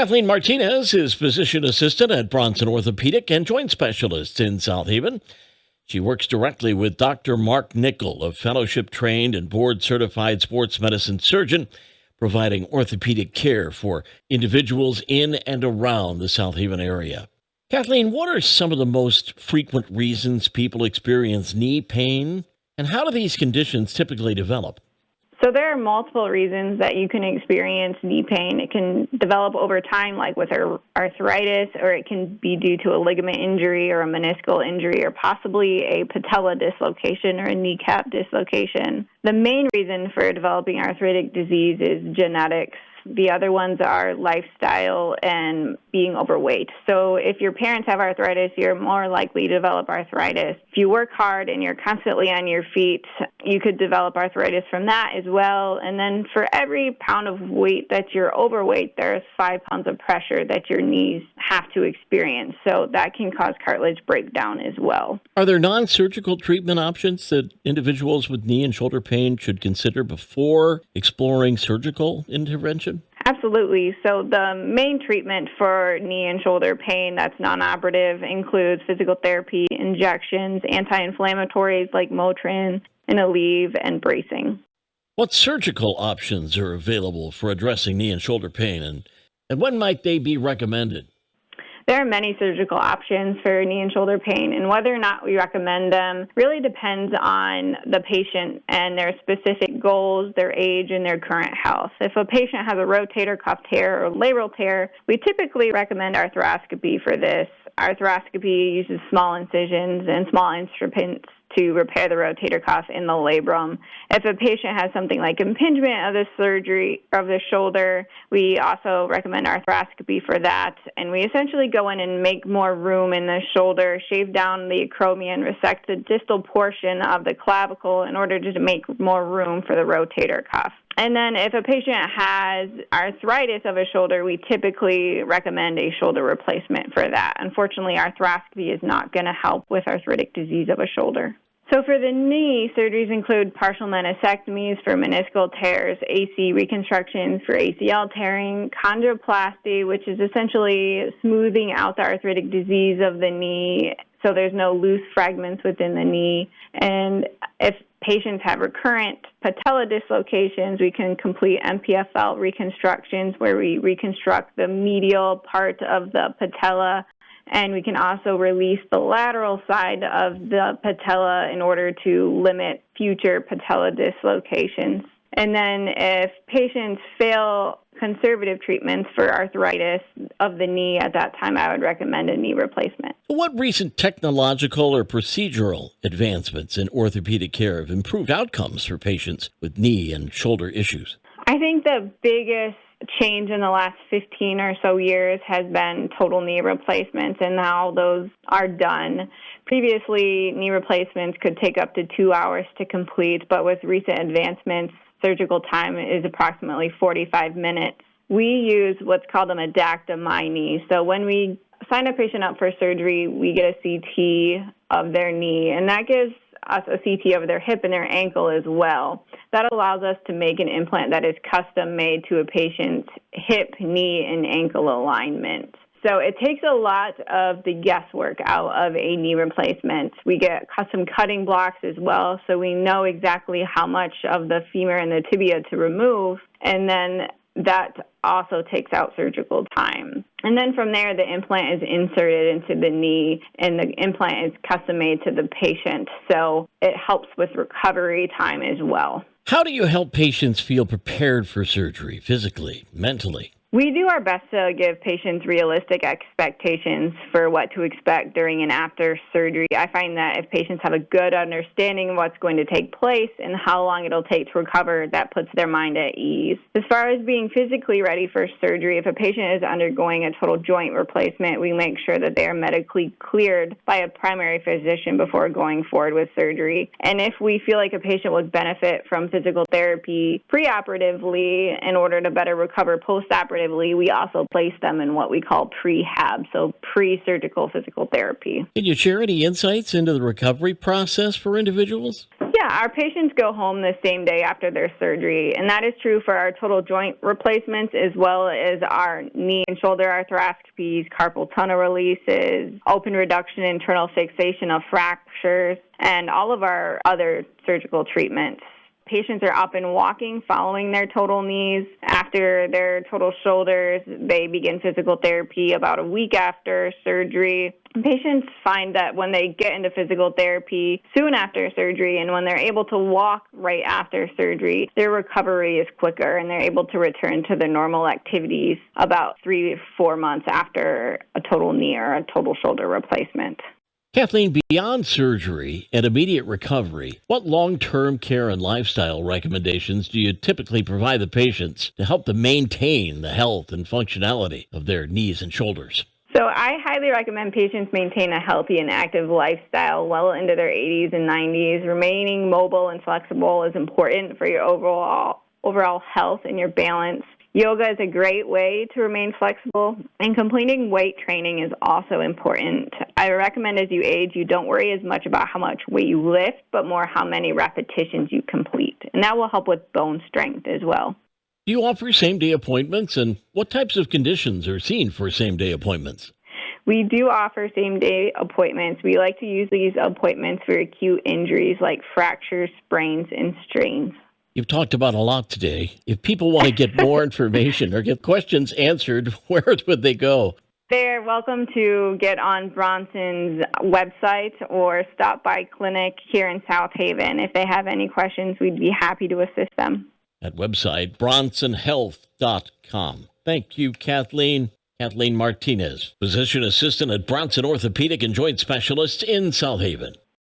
Kathleen Martinez is physician assistant at Bronson Orthopedic and joint specialist in South Haven. She works directly with Dr. Mark Nickel, a fellowship-trained and board-certified sports medicine surgeon, providing orthopedic care for individuals in and around the South Haven area. Kathleen, what are some of the most frequent reasons people experience knee pain, and how do these conditions typically develop? So there are multiple reasons that you can experience knee pain. It can develop over time, like with arthritis, or it can be due to a ligament injury or a meniscal injury, or possibly a patella dislocation or a kneecap dislocation. The main reason for developing arthritic disease is genetics. The other ones are lifestyle and being overweight. So if your parents have arthritis, you're more likely to develop arthritis. If you work hard and you're constantly on your feet, you could develop arthritis from that as well. And then for every pound of weight that you're overweight, there's 5 pounds of pressure that your knees have to experience. So that can cause cartilage breakdown as well. Are there non-surgical treatment options that individuals with knee and shoulder pain should consider before exploring surgical intervention? Absolutely. So the main treatment for knee and shoulder pain that's non-operative includes physical therapy, injections, anti-inflammatories like Motrin and Aleve, and bracing. What surgical options are available for addressing knee and shoulder pain, and when might they be recommended? There are many surgical options for knee and shoulder pain, and whether or not we recommend them really depends on the patient and their specific goals, their age, and their current health. If a patient has a rotator cuff tear or labral tear, we typically recommend arthroscopy for this. Arthroscopy uses small incisions and small instruments to repair the rotator cuff in the labrum. If a patient has something like impingement of the surgery of the shoulder, we also recommend arthroscopy for that. And we essentially go in and make more room in the shoulder, shave down the acromion, resect the distal portion of the clavicle in order to make more room for the rotator cuff. And then if a patient has arthritis of a shoulder, we typically recommend a shoulder replacement for that. Unfortunately, arthroscopy is not going to help with arthritic disease of a shoulder. So for the knee, surgeries include partial meniscectomies for meniscal tears, AC reconstructions for ACL tearing, chondroplasty, which is essentially smoothing out the arthritic disease of the knee so there's no loose fragments within the knee. And if patients have recurrent patella dislocations, we can complete MPFL reconstructions where we reconstruct the medial part of the patella, and we can also release the lateral side of the patella in order to limit future patella dislocations. And then if patients fail conservative treatments for arthritis of the knee, at that time I would recommend a knee replacement. What recent technological or procedural advancements in orthopedic care have improved outcomes for patients with knee and shoulder issues? I think the biggest change in the last 15 or so years has been total knee replacements and how those are done. Previously, knee replacements could take up to 2 hours to complete, but with recent advancements, surgical time is approximately 45 minutes. We use what's called an Adacta MyKnee. So when we sign a patient up for surgery, we get a CT of their knee, and that gives us a CT of their hip and their ankle as well. That allows us to make an implant that is custom made to a patient's hip, knee, and ankle alignment. So it takes a lot of the guesswork out of a knee replacement. We get custom cutting blocks as well, so we know exactly how much of the femur and the tibia to remove, and then that also takes out surgical time. And then from there, the implant is inserted into the knee, and the implant is custom made to the patient, so it helps with recovery time as well. How do you help patients feel prepared for surgery, physically, mentally? We do our best to give patients realistic expectations for what to expect during and after surgery. I find that if patients have a good understanding of what's going to take place and how long it'll take to recover, that puts their mind at ease. As far as being physically ready for surgery, if a patient is undergoing a total joint replacement, we make sure that they are medically cleared by a primary physician before going forward with surgery. And if we feel like a patient would benefit from physical therapy preoperatively in order to better recover postoperatively, we also place them in what we call prehab, so pre-surgical physical therapy. Can you share any insights into the recovery process for individuals? Yeah, Yeah, our patients go home the same day after their surgery, and that is true for our total joint replacements as well as our knee and shoulder arthroscopies, carpal tunnel releases, open reduction, internal fixation of fractures, and all of our other surgical treatments. Patients are up and walking following their total knees. After their total shoulders, they begin physical therapy about a week after surgery. Patients find that when they get into physical therapy soon after surgery and when they're able to walk right after surgery, their recovery is quicker and they're able to return to their normal activities about 3 to 4 months after a total knee or a total shoulder replacement. Kathleen, beyond surgery and immediate recovery, what long-term care and lifestyle recommendations do you typically provide the patients to help them maintain the health and functionality of their knees and shoulders? So I highly recommend patients maintain a healthy and active lifestyle well into their 80s and 90s. Remaining mobile and flexible is important for your overall health and your balance. Yoga is a great way to remain flexible, and completing weight training is also important. I recommend as you age, you don't worry as much about how much weight you lift, but more how many repetitions you complete, and that will help with bone strength as well. Do you offer same-day appointments, and what types of conditions are seen for same-day appointments? We do offer same-day appointments. We like to use these appointments for acute injuries like fractures, sprains, and strains. You've talked about a lot today. If people want to get more information or get questions answered, where would they go? They're welcome to get on Bronson's website or stop by clinic here in South Haven. If they have any questions, we'd be happy to assist them. That website, bronsonhealth.com. Thank you, Kathleen. Kathleen Martinez, physician assistant at Bronson Orthopedic and Joint Specialists in South Haven.